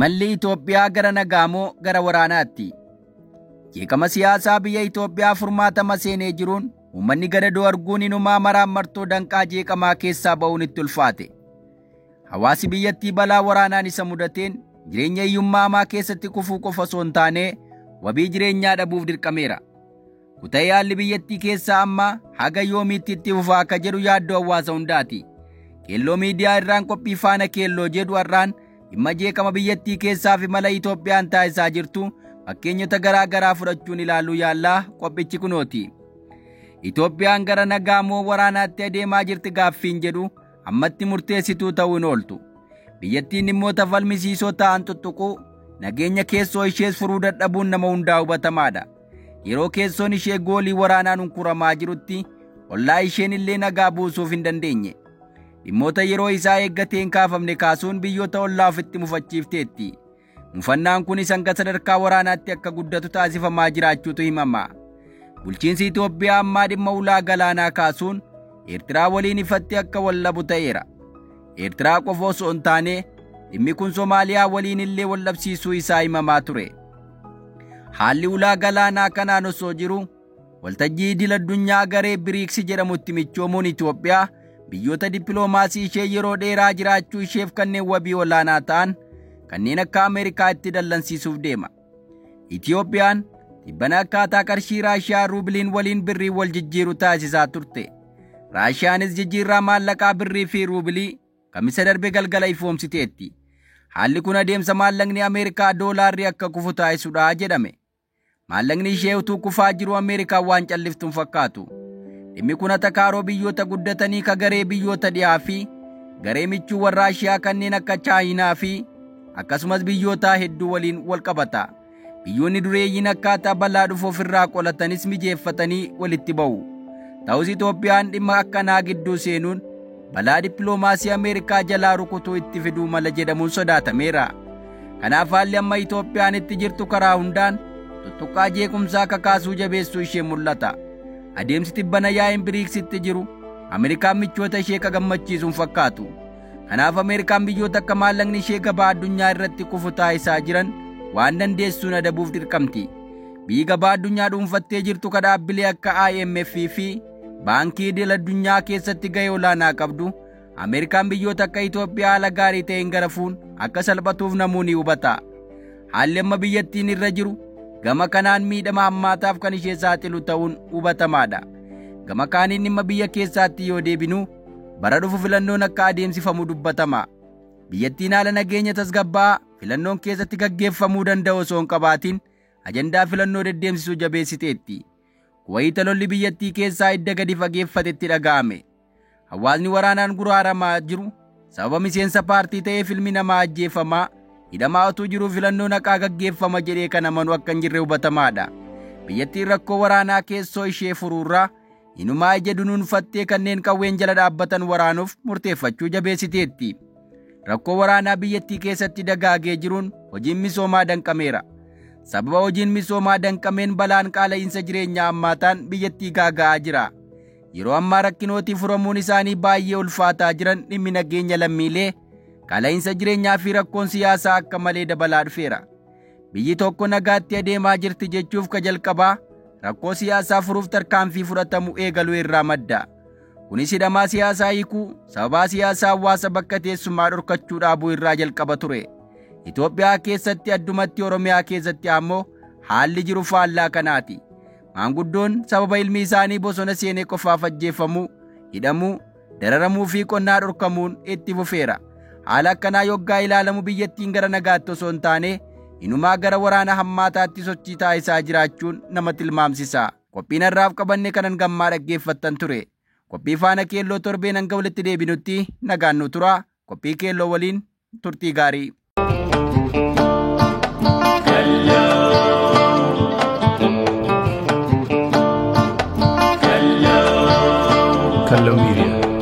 Imalli Itoophiyaa gara nagaamoo gara waraanaatti. Jeeqama siyaasaa biyya Itoophiyaa furmaatama seenee jiruun uummanni gadadoo arguun inumaa maraan martoo danqaa jeeqamaa keessaa ba'uun itti ulfaate. Hawaasi biyyattii balaa waraanaan isa mudateen jireenya hiyyummaa hamaa keessatti kufuu qofa osoo hin taane wabii jireenyaa dhabuuf dirqameera. Kuta'ee haalli biyyattii keessaa amma haga yoomiitti itti fufaa akka jedhu yaaddoo hawaasa hundaati. Keelloo miidiyaa irraan qophii faana keelloo jedhu har'aan dhimma jeeqama biyyattii keessaa fi mala Itoophiyaan taasisaa jirtu fakkeenyota garaa garaa fudhachuun ilaaluu yaallaa qophichi kunooti. Itoophiyaan gara nagaamoo waraanaatti adeemaa jirti gaaffiin jedhu ammatti murteessituu ta'uu hin ooltu. Biyyattiin dhimmoota falmisiisoo ta'an tuttuquu nageenya keessoo ishees furuu dadhabuun nama hundaa hubatamaadha. Yeroo keessoon ishee goolii waraanaan hunkuramaa jirutti ollaa isheen illee nagaa buusuuf hin dandeenye. Dhimmoota yeroo isaa eeggateen kaafamne kaasuun biyyoota ollaa ofitti mufachiifteetti. Mufannaan kunis hanga sadarkaa waraanaatti akka guddatu taasifamaa jiraachuutu himama. Bulchiinsi Itoophiyaa ammaa dhimma ulaa galaanaa kaasuun Eertiraa waliin ifatti akka wallabu ta'eera. Eertiraa qofa osoo hin taane dhimmi kun Somaaliyaa waliin illee wallabsiisuu isaa himamaa ture. Haalli ulaa galaanaa kanaan osoo jiru waltajjii idil-addunyaa garee biriiksi jedhamutti michoomuun Itoophiyaa biyyoota dippiloomaasii ishee yeroo dheeraa jiraachuu isheef kanneen wabii olaanaa ta'an kanneen akka Ameerikaa itti dallansiisuuf deema. Itoophiyaan dhibbana akkaataa qarshii Raashiyaa ruubiliin waliin birrii wal jijjiiru taasisaa turte. Raashiyaanis jijjiirraa maallaqaa birrii fi ruubilii kamisa darbe galgala ifoomsiteetti. Haalli kun adeemsa maallaqni Ameerikaa doolaarri akka kufu taasisuudha jedhame. Maallaqni ishee utuu kufaa jiru Ameerikaan waan calliftuun fakkaatu. Dhimmi kun atakaaroo biyyoota guddatanii ka garee biyyoota dhiyaa fi garee michuu Raashiyaa kanneen akka Chaayinaa fi akkasumas biyyoota hedduu waliin wal qabata. Biyyoonni dureeyyiin akkaataa balaa dhufu ofirraa qolatanis mijeeffatanii walitti ba'u. Ta'us Itoophiyaan dhimma akkanaa gidduu seenuun balaa dippiloomaasii Ameerikaa jalaa rukutuu itti fiduu mala jedhamuun sodaatameera. Kanaaf haalli amma Itoophiyaan itti jirtu karaa hundaan tuttuqqaa jeequmsaa kakaasuu jabeessuu ishee mul'ata. Adeemsi tibbana yaa'iin biriiksitti jiru Ameerikaan michoota ishee gammachiisuun fakkaatu. Kanaaf Ameerikaan biyyoota akka maallaqni ishee gabaa addunyaa irratti kufu taasisaa jiran waan dandeessuun adabuuf dirqamti. Biyyi gabaa addunyaa dhuunfattee jirtu ka dhaabbilee akka IMF fi baankii idil-addunyaa keessatti gahee olaanaa qabdu Ameerikaan biyyoota akka Itoophiyaa haala gaarii ta'een garafuun akka salphatuuf namuu ni hubata. Haalli amma biyyattiin irra jiru gama kanaan miidhama hammaataaf kan ishee saaxilu ta'uun hubatamaadha. Gama kaaniin dhimma biyya keessaatti yoo deebinu bara dhufu filannoon akka adeemsifamu dubbatama. Biyyattiin haala nageenya tasgabbaa'aa filannoon keessatti gaggeeffamuu danda'u osoo hin qabaatin ajandaa filannoo deddeemsisuu jabeessiteetti. Wayita lolli biyyattii keessaa hidda gadi fageeffatetti dhaga'ame. Hawaasni waraanaan guraaramaa jiru sababa miseensa paartii ta'ee filmi namaa ajjeefamaa hidhamaa utuu jiruu filannoo naqaa gaggeeffama jedhee kan amanu akka hin jirre hubatamaadha. Biyyattiin rakkoo waraanaa keessoo ishee furuurraa inumaa ija dunuunfattee kanneen qawween jala dhaabbatan waraanuuf murteeffachuu jabeessiteetti. Rakkoo waraanaa biyyattii keessatti dagaagee jiruun hojiin misoomaa danqameera. Sababa hojiin misoomaa danqameen balaan qaala'insa jireenyaa hammaataan biyyattii gaaga'aa jira. Yeroo ammaa rakkinootii furamuun isaanii baay'ee ulfaataa jiran dhimmi nageenya lammiilee qaala'insa jireenyaa fi rakkoon siyaasaa akka malee dabalaa dhufeera. Biyyi tokko nagaatti adeemaa jirti jechuuf ka jalqabaa rakkoo siyaasaa furuuf tarkaanfii fudhatamu eegaluu irraa madda. Kunis hidhamaa siyaasaa hiikuu sababaa siyaasaa hawaasa bakka teessummaa dhorkachuu dhaabuu irraa jalqaba ture. Itoophiyaa keessatti addumatti Oromiyaa keessatti ammoo haalli jiru faallaa kanaati. Maanguddoon sababa ilmi isaanii bosona seenee qofaaf ajjeefamuu, hidhamuu, dararamuu fi qonnaa dhorkamuun itti fufeera. Haala akkanaa yoggaa ilaalamu biyyattiin gara nagaatti osoo hin taane inumaa gara waraana hammaataatti sochii taasisaa jiraachuun nama tilmaamsisa. Qophiin har'aaf qabanne kanan gammaa dhaggeeffattan ture. Qophii faana keelloo torbeen hanga walitti deebinutti nagaan nu tura. Qophii keelloo waliin turtii gaarii. Kallo Media.